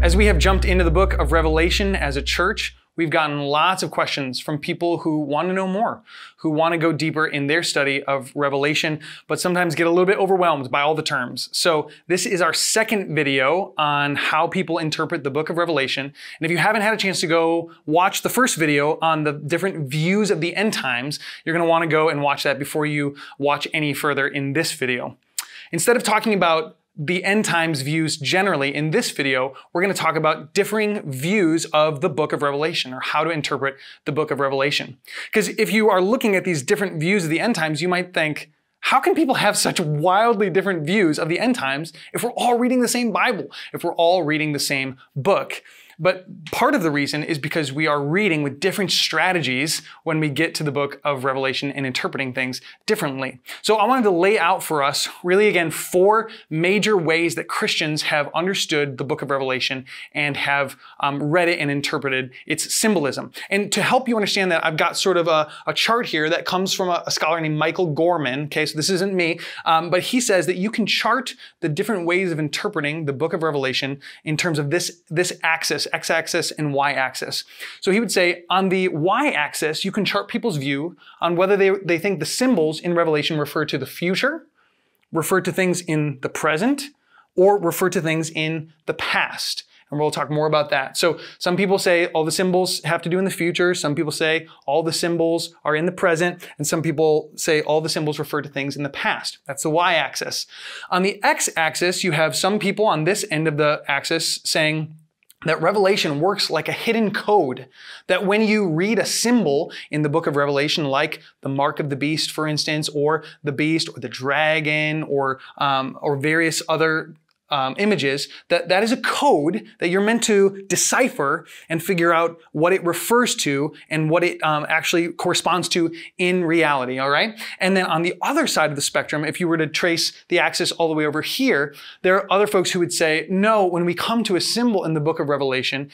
As we have jumped into the book of Revelation as a church, we've gotten lots of questions from people who want to know more, who want to go deeper in their study of Revelation, but sometimes get a little bit overwhelmed by all the terms. So this is our second video on how people interpret the book of Revelation. And if you haven't had a chance to go watch the first video on the different views of the end times, you're going to want to go and watch that before you watch any further in this video. Instead of talking about the end times views generally, in this video, we're going to talk about differing views of the book of Revelation, or how to interpret the book of Revelation. Because if you are looking at these different views of the end times, you might think, how can people have such wildly different views of the end times if we're all reading the same Bible, if we're all reading the same book? But part of the reason is because we are reading with different strategies when we get to the book of Revelation and interpreting things differently. So I wanted to lay out for us, really again, 4 major ways that Christians have understood the book of Revelation and have read it and interpreted its symbolism. And to help you understand that, I've got sort of a chart here that comes from a scholar named Michael Gorman. Okay, so this isn't me, but he says that you can chart the different ways of interpreting the book of Revelation in terms of this axis, x-axis and y-axis. So he would say on the y-axis, you can chart people's view on whether they think the symbols in Revelation refer to the future, refer to things in the present, or refer to things in the past. And we'll talk more about that. So some people say all the symbols have to do in the future. Some people say all the symbols are in the present. And some people say all the symbols refer to things in the past. That's the y-axis. On the x-axis, you have some people on this end of the axis saying that Revelation works like a hidden code, that when you read a symbol in the book of Revelation, like the mark of the beast, for instance, or the beast, or the dragon, or various other images, that is a code that you're meant to decipher and figure out what it refers to and what it actually corresponds to in reality, all right? And then on the other side of the spectrum, if you were to trace the axis all the way over here, there are other folks who would say, no, when we come to a symbol in the book of Revelation,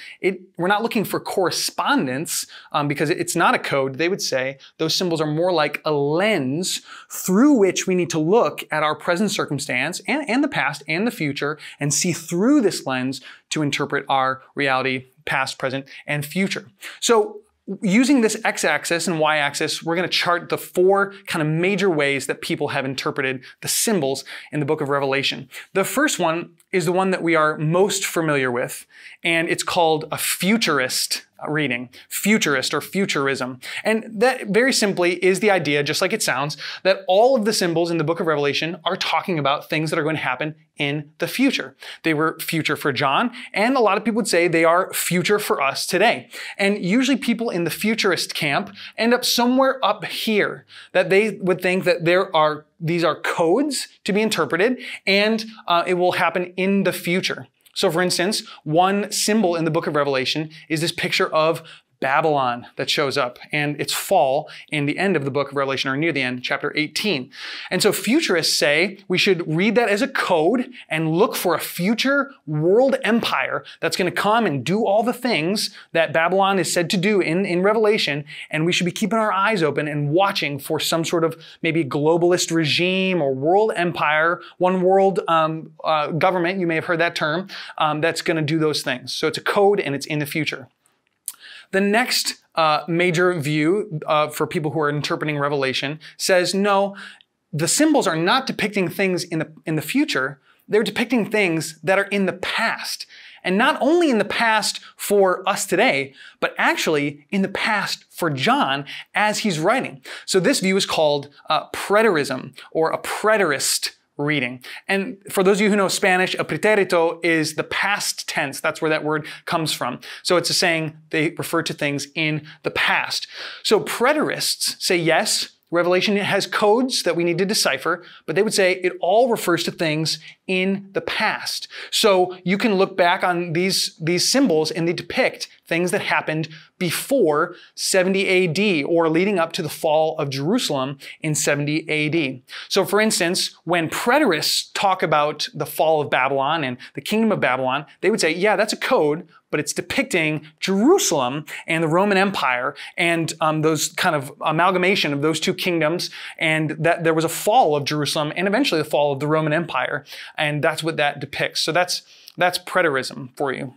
we're not looking for correspondence because it's not a code. They would say those symbols are more like a lens through which we need to look at our present circumstance and the past and the future, and see through this lens to interpret our reality, past, present, and future. So using this x-axis and y-axis, we're going to chart the 4 kind of major ways that people have interpreted the symbols in the book of Revelation. The first one is the one that we are most familiar with, and it's called a futurist reading, Futurist or Futurism. And that very simply is the idea, just like it sounds, that all of the symbols in the book of Revelation are talking about things that are going to happen in the future. They were future for John, and a lot of people would say they are future for us today. And usually people in the futurist camp end up somewhere up here, that they would think that these are codes to be interpreted, and it will happen in the future. So for instance, one symbol in the book of Revelation is this picture of Babylon that shows up, and its fall in the end of the book of Revelation, or near the end, chapter 18. And so futurists say we should read that as a code and look for a future world empire that's going to come and do all the things that Babylon is said to do in Revelation, and we should be keeping our eyes open and watching for some sort of maybe globalist regime or world empire, one world government, you may have heard that term, that's going to do those things. So it's a code and it's in the future. The next major view for people who are interpreting Revelation says, no, the symbols are not depicting things in the future, they're depicting things that are in the past. And not only in the past for us today, but actually in the past for John as he's writing. So this view is called Preterism, or a Preterist reading. And for those of you who know Spanish, a pretérito is the past tense. That's where that word comes from. So it's a saying they refer to things in the past. So preterists say, yes, Revelation has codes that we need to decipher, but they would say it all refers to things in the past. So you can look back on these symbols and they depict things that happened before 70 AD or leading up to the fall of Jerusalem in 70 AD. So for instance, when preterists talk about the fall of Babylon and the kingdom of Babylon, they would say, yeah, that's a code, but it's depicting Jerusalem and the Roman Empire and those kind of amalgamation of those two kingdoms, and that there was a fall of Jerusalem and eventually the fall of the Roman Empire. And that's what that depicts. So that's preterism for you.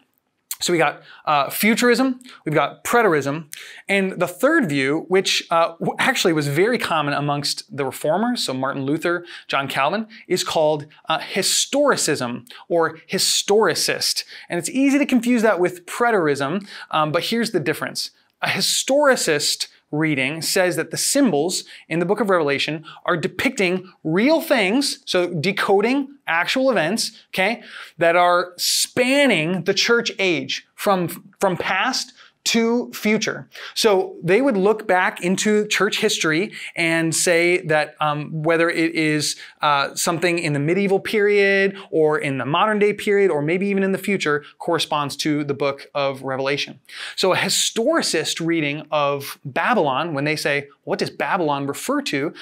So we got Futurism, we've got Preterism, and the third view, which actually was very common amongst the reformers, so Martin Luther, John Calvin, is called Historicism or Historicist. And it's easy to confuse that with Preterism, but here's the difference. A historicist reading says that the symbols in the book of Revelation are depicting real things, so decoding actual events, okay, that are spanning the church age from past to future. So they would look back into church history and say that whether it is something in the medieval period or in the modern day period or maybe even in the future corresponds to the book of Revelation. So a historicist reading of Babylon, when they say, what does Babylon refer to?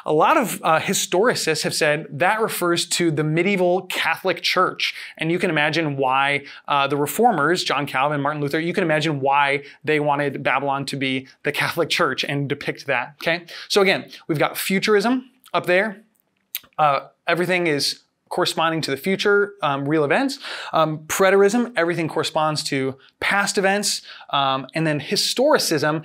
A lot of historicists have said that refers to the medieval Catholic Church. And you can imagine why the reformers, John Calvin, Martin Luther, you can imagine why they wanted Babylon to be the Catholic Church and depict that, okay? So again, we've got Futurism up there. Everything is corresponding to the future, real events. Preterism, everything corresponds to past events. And then Historicism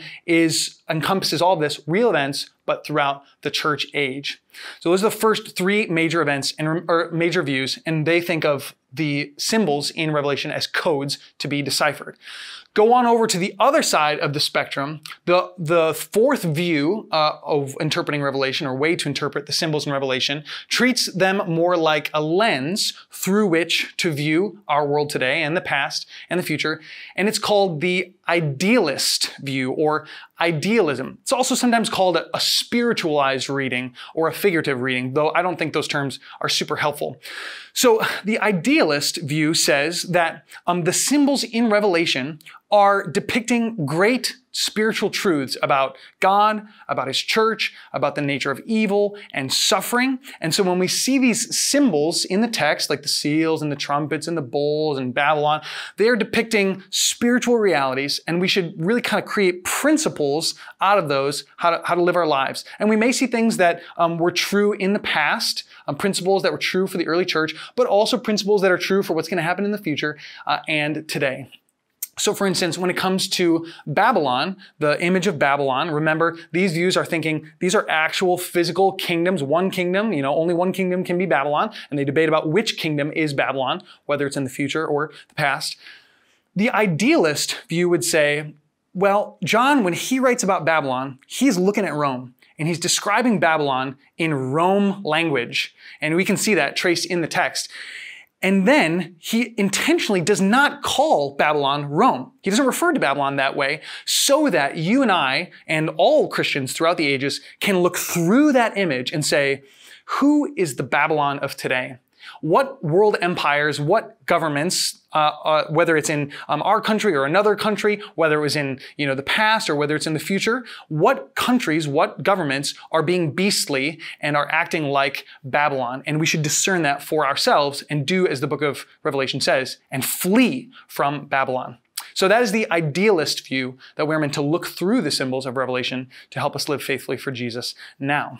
encompasses all of this, real events, but throughout the church age. So those are the first three major events or major views, and they think of the symbols in Revelation as codes to be deciphered. Go on over to the other side of the spectrum. The fourth view of interpreting Revelation, or way to interpret the symbols in Revelation, treats them more like a lens through which to view our world today and the past and the future. And it's called the Idealist view, or Idealism. It's also sometimes called a spiritualized reading or a figurative reading, though I don't think those terms are super helpful. So the Idealist view says that the symbols in Revelation are depicting great spiritual truths about God, about His church, about the nature of evil and suffering. And so when we see these symbols in the text, like the seals and the trumpets and the bowls and Babylon, they are depicting spiritual realities, and we should really kind of create principles out of those, how to live our lives. And we may see things that were true in the past, principles that were true for the early church, but also principles that are true for what's going to happen in the future and today. So for instance, when it comes to Babylon, the image of Babylon, remember, these views are thinking these are actual physical kingdoms, one kingdom, only one kingdom can be Babylon, and they debate about which kingdom is Babylon, whether it's in the future or the past. The Idealist view would say, well, John, when he writes about Babylon, he's looking at Rome, and he's describing Babylon in Rome language, and we can see that traced in the text. And then he intentionally does not call Babylon Rome. He doesn't refer to Babylon that way, so that you and I and all Christians throughout the ages can look through that image and say, who is the Babylon of today? What world empires, what governments, whether it's in our country or another country, whether it was in the past or whether it's in the future, what countries, what governments are being beastly and are acting like Babylon? And we should discern that for ourselves and do as the book of Revelation says, and flee from Babylon. So that is the Idealist view, that we're meant to look through the symbols of Revelation to help us live faithfully for Jesus now.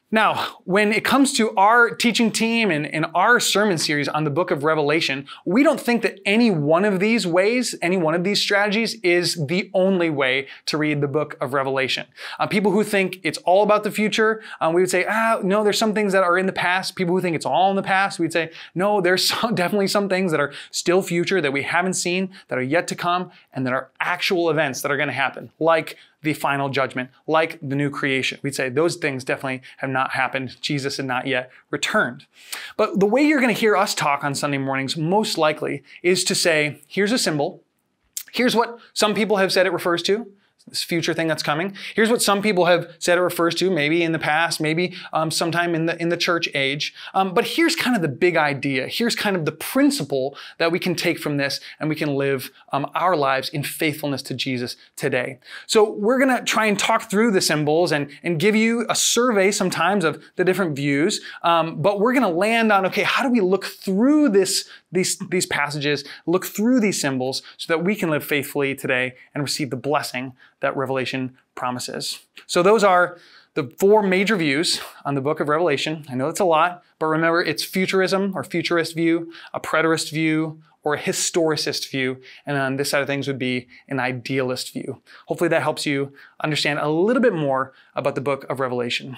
Now, when it comes to our teaching team and our sermon series on the book of Revelation, we don't think that any one of these ways, any one of these strategies is the only way to read the book of Revelation. People who think it's all about the future, we would say, no, there's some things that are in the past. People who think it's all in the past, we'd say, no, there's definitely some things that are still future that we haven't seen, that are yet to come, and that are actual events that are going to happen, like the final judgment, like the new creation. We'd say those things definitely have not happened. Jesus had not yet returned. But the way you're going to hear us talk on Sunday mornings most likely is to say, here's a symbol. Here's what some people have said it refers to, this future thing that's coming. Here's what some people have said it refers to, maybe in the past, maybe sometime in the church age. But here's kind of the big idea. Here's kind of the principle that we can take from this, and we can live our lives in faithfulness to Jesus today. So we're going to try and talk through the symbols and give you a survey sometimes of the different views. But we're going to land on, okay, how do we look through these passages, look through these symbols so that we can live faithfully today and receive the blessing that Revelation promises. So those are the four major views on the book of Revelation. I know it's a lot, but remember, it's Futurism or Futurist view, a Preterist view, or a historicist view, and on this side of things would be an idealist view. Hopefully that helps you understand a little bit more about the book of Revelation.